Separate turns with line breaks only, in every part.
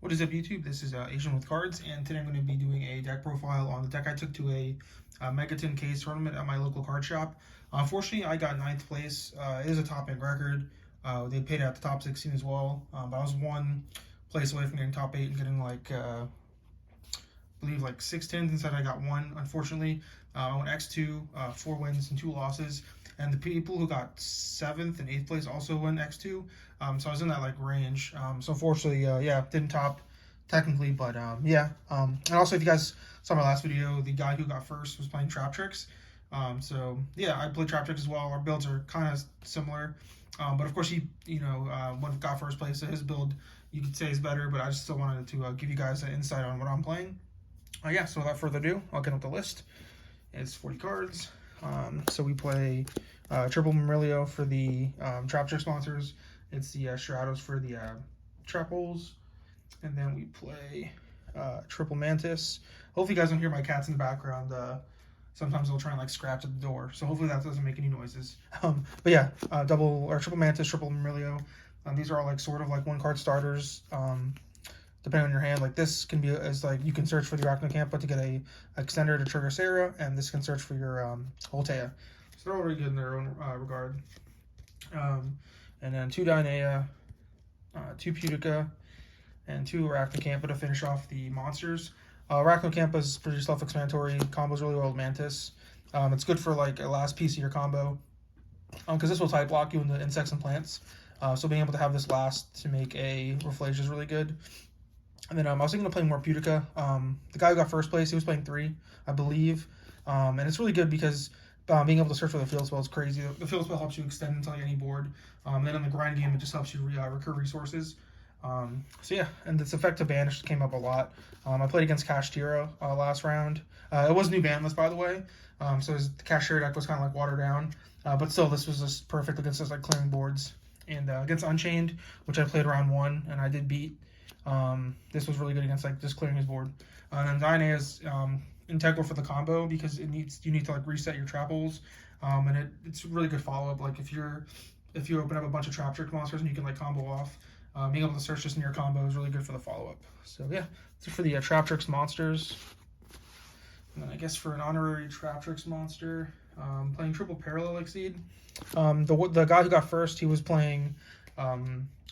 What is up, YouTube? This is Asian with Cards, and today I'm going to be doing a deck profile on the deck I took to a Megaton case tournament at my local card shop. Unfortunately, I got 9th place. It is a top 8 record. They paid out the top 16 as well, but I was one place away from getting top 8 and getting I believe like 6 tens. Instead, I got one. Unfortunately, I went X2, 4 wins and 2 losses. And the people who got 7th and 8th place also went X2. So I was in that like range. So unfortunately, yeah, didn't top technically, but yeah. And also, if you guys saw my last video, the guy who got first was playing Traptrix. So yeah, I played Traptrix as well. Our builds are kind of similar. But of course, he, when got first place, so his build you could say is better. But I just still wanted to give you guys an insight on what I'm playing. Yeah. So without further ado, I'll get up the list. It's 40 cards. So we play Triple Marilio for the Traptrix sponsors. It's the Stratos for the Trap Holes. And then we play Triple Mantis. Hopefully you guys don't hear my cats in the background. Sometimes they'll try and like scratch at the door. So hopefully that doesn't make any noises. But yeah, Triple Mantis, Triple Marilio. These are all like sort of like 1-card starters. Depending on your hand, like this can be as like you can search for the Arachnocampa to get a extender to trigger Sera, and this can search for your Holtea. So they're all really good in their own regard. And then 2 Dynea, 2 Pudica, and 2 Arachnocampa to finish off the monsters. Arachnocampa is pretty self-explanatory. Combos really well with Mantis. It's good for like a last piece of your combo, because this will type block you in the insects and plants. So being able to have this last to make a Rafflesia is really good. And then I was thinking of playing more Pudica. The guy who got first place, he was playing 3, I believe. And it's really good because being able to search for the field spell is crazy. The field spell helps you extend into like any board. And then in the grind game, it just helps you recur resources. So yeah, and this effective banish came up a lot. I played against Kashtira last round. It was new ban list, by the way. So the Kashtira deck was kind of like watered down. But still, this was just perfect against us, like clearing boards. And against Unchained, which I played round 1, and I did beat. This was really good against like just clearing his board. And then Dynea is integral for the combo because you need to like reset your trap holes. And it's a really good follow up. Like if you open up a bunch of Traptrix monsters and you can like combo off, being able to search this in your combo is really good for the follow up. So yeah, that's for the Traptrix monsters. And then I guess for an honorary Traptrix monster, playing Triple Parallel Exceed. The guy who got first, he was playing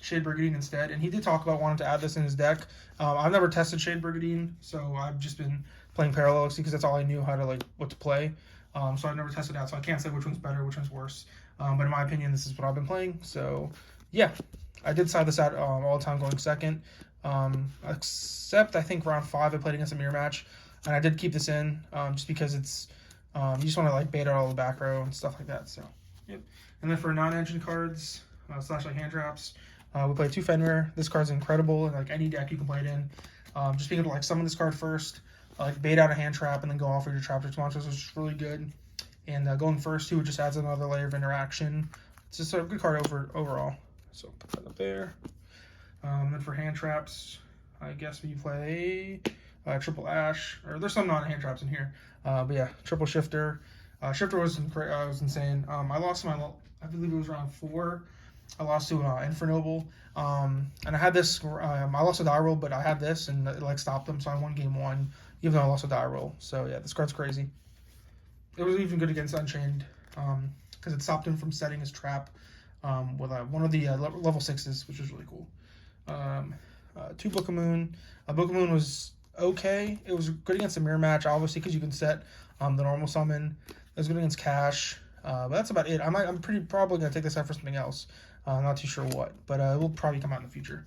Shade Brigadine instead, and he did talk about wanting to add this in his deck. I've never tested Shade Brigadine, so I've just been playing Parallel Exceed because that's all I knew how to what to play. So I've never tested out, so I can't say which one's better, which one's worse. But in my opinion, this is what I've been playing. So yeah, I did side this out all the time going second. Except I think round 5 I played against a mirror match, and I did keep this in just because it's you just want to like bait out all the back row and stuff like that. So yep. And then for non-engine cards / like hand traps, we play 2 Fenrir. This card's incredible in like any deck you can play it in. Just being able to like summon this card first, like bait out a hand trap, and then go off with your Traptrix monsters, which is really good. And going first too, it just adds another layer of interaction. It's just a good card overall. So put that up there. Then for hand traps, I guess we play Triple Ash, or there's some non-hand traps in here. But yeah, Triple Shifter. Shifter was insane. I lost I believe it was round 4. I lost to Infernoble. And I had this, I lost a die roll, but I had this, and it like stopped them, so I won game 1, even though I lost a die roll. So yeah, this card's crazy. It was even good against Unchained, because it stopped him from setting his trap with one of the level 6s, which was really cool. 2 Book of Moon. Book of Moon was okay. It was good against the mirror match, obviously, because you can set the normal summon. It was good against Cash, but that's about it. I'm probably gonna take this out for something else. I'm not too sure what, but it will probably come out in the future.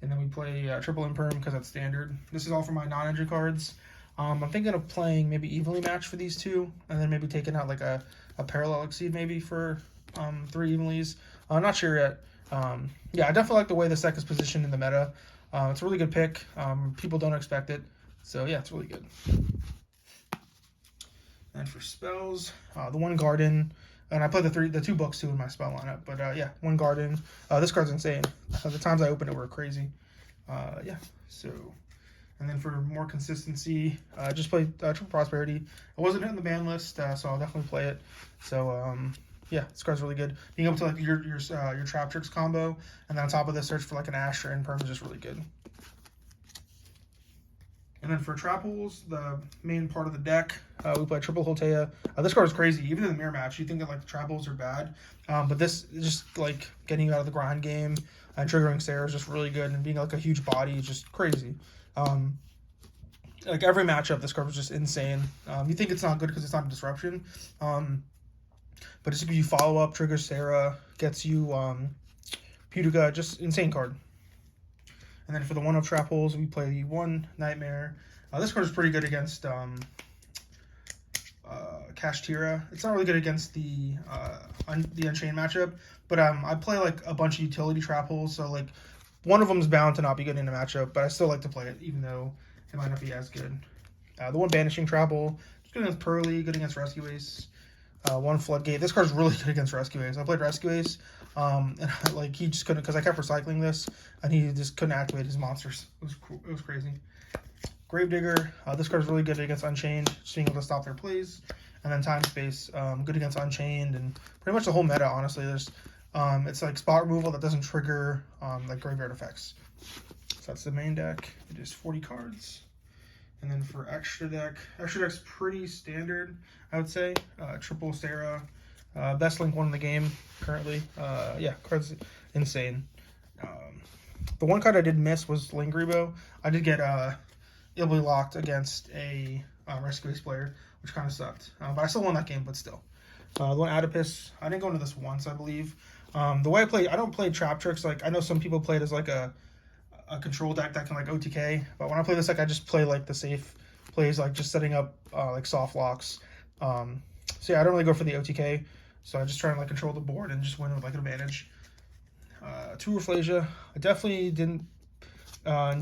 And then we play Triple Imperm because that's standard. This is all for my non-engine cards. I'm thinking of playing maybe evenly match for these 2, and then maybe taking out like a Parallel Exceed maybe for 3 evenlies. I'm not sure yet. Yeah, I definitely like the way this deck is positioned in the meta. It's a really good pick. People don't expect it, so yeah, it's really good. And for spells, the 1 Garden, and I played the 2 books too in my spell lineup. But yeah, 1 Garden. This card's insane. The times I opened it were crazy. Yeah. So, and then for more consistency, I just played Triple Prosperity. It wasn't hitting the ban list, so I'll definitely play it. So yeah, this card's really good. Being able to like your Traptrix combo, and then on top of this, search for like an Ash or Imperm is just really good. And then for Trapples, the main part of the deck, we play Triple Holtea. This card is crazy. Even in the mirror match, you think that like the Trapples are bad, but this is just like getting you out of the grind game and triggering Sera is just really good, and being like a huge body is just crazy. Like every matchup, this card was just insane. You think it's not good because it's not a disruption, but it's because you follow up, triggers Sera, gets you Pudica, just insane card. And then for the 1-of Trapples, we play the 1 Nightmare. This card is pretty good against Kashtira. It's not really good against the Unchained matchup, but I play like a bunch of utility Trapples, so like one of them is bound to not be good in a matchup, but I still like to play it, even though it might not be as good. The 1 Banishing Trapple, good against Pearly, good against Rescue Ace. 1 Floodgate. This card's really good against Rescue Ace. I played Rescue Ace, and like he just couldn't, because I kept recycling this, and he just couldn't activate his monsters. It was crazy. Gravedigger. This card's really good against Unchained, just being able to stop their plays. And then Time Space, good against Unchained, and pretty much the whole meta, honestly. There's, it's like spot removal that doesn't trigger like graveyard effects. So that's the main deck. It is 40 cards. And then for extra deck's pretty standard, I would say. Triple Sera, best link one in the game currently. Yeah, card's insane. The one card I did miss was Lingribo. I did get illy locked against a Rescue Ace player, which kind of sucked. But I still won that game, but still. The one Adipus, I didn't go into this once, I believe. The way I play, I don't play Traptrix. Like, I know some people play it as like a control deck that can like OTK, but when I play this deck, I just play like the safe plays, like just setting up like soft locks. So yeah, I don't really go for the OTK, so I just try and like control the board and just win with like an advantage. 2 Rafflesia. I definitely didn't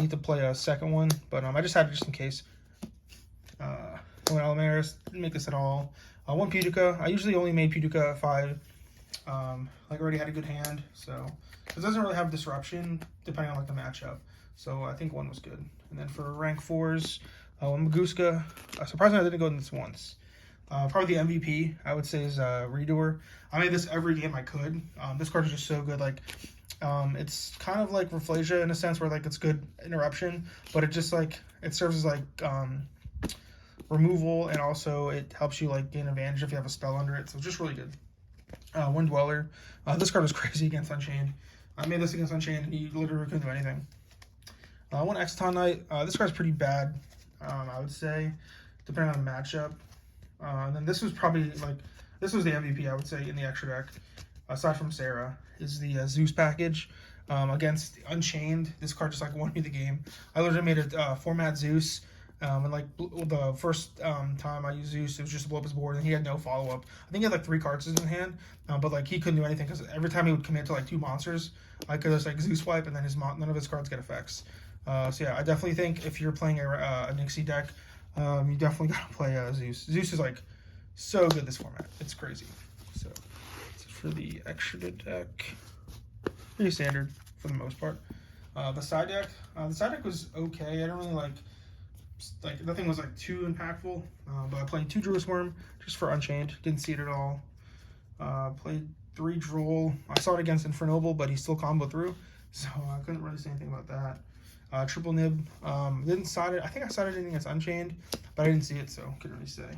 need to play a second one, but I just had it just in case. 1 Alamaris, didn't make this at all. 1 Pudica. I usually only made Pudica at 5. Like already had a good hand, so it doesn't really have disruption depending on like the matchup. So I think 1 was good. And then for rank 4s, 1 Maguska. Surprisingly, I didn't go in this once. Probably the MVP, I would say, is Redoer. I made this every game I could. This card is just so good. Like, it's kind of like Rafflesia in a sense where like it's good interruption, but it just like it serves as like removal, and also it helps you like gain advantage if you have a spell under it. So it's just really good. 1 Dweller. This card is crazy against Unchained. I made this against Unchained, and he literally couldn't do anything. 1 Exton Knight. This card's pretty bad, I would say, depending on the matchup. And then this was probably like, this was the MVP, I would say, in the extra deck, aside from Sera, is the Zeus package. Against Unchained, this card just like won me the game. I literally made a format Zeus. And like the first time I used Zeus, it was just to blow up his board, and he had no follow-up. I think he had like 3 cards in his hand, but like he couldn't do anything because every time he would commit to like 2 monsters, I could just like Zeus wipe, and then none of his cards get effects. So yeah, I definitely think if you're playing a Nixie deck, you definitely gotta play Zeus. Zeus is like so good this format; it's crazy. So for the extra deck, pretty standard for the most part. The side deck was okay. I don't really like nothing was like too impactful, but I played 2 Druid Worm just for Unchained. Didn't see it at all. Played 3 Droll. I saw it against Infernoble, but he still comboed through, so I couldn't really say anything about that. Triple Nib. Didn't side it. I think I sided it against Unchained, but I didn't see it, so couldn't really say.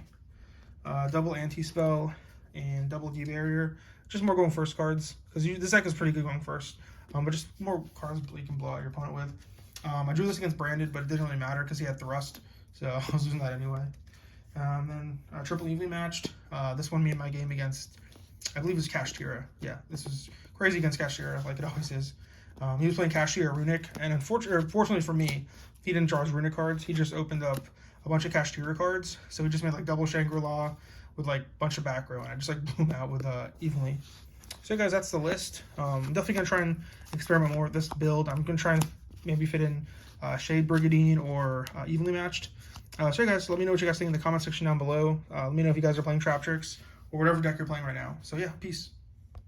Double Anti-Spell and double D-Barrier. Just more going first cards, because this deck is pretty good going first, but just more cards you can blow out your opponent with. I drew this against Branded, but it didn't really matter because he had Thrust, so I was using that anyway. Then triple evenly matched. This won me in my game against, I believe it was Kashtira. Yeah, this was crazy against Kashtira, like it always is. He was playing Kashtira Runic, and unfortunately for me, he didn't draw his Runic cards. He just opened up a bunch of Kashtira cards, so he just made like double Shangri-La with like a bunch of back row, and I just like blew him out with evenly. So guys, that's the list. I'm definitely gonna try and experiment more with this build. I'm gonna try and maybe fit in Shade Brigandine or evenly matched. So guys, let me know what you guys think in the comment section down below. Let me know if you guys are playing Traptrix or whatever deck you're playing right now. So yeah, peace.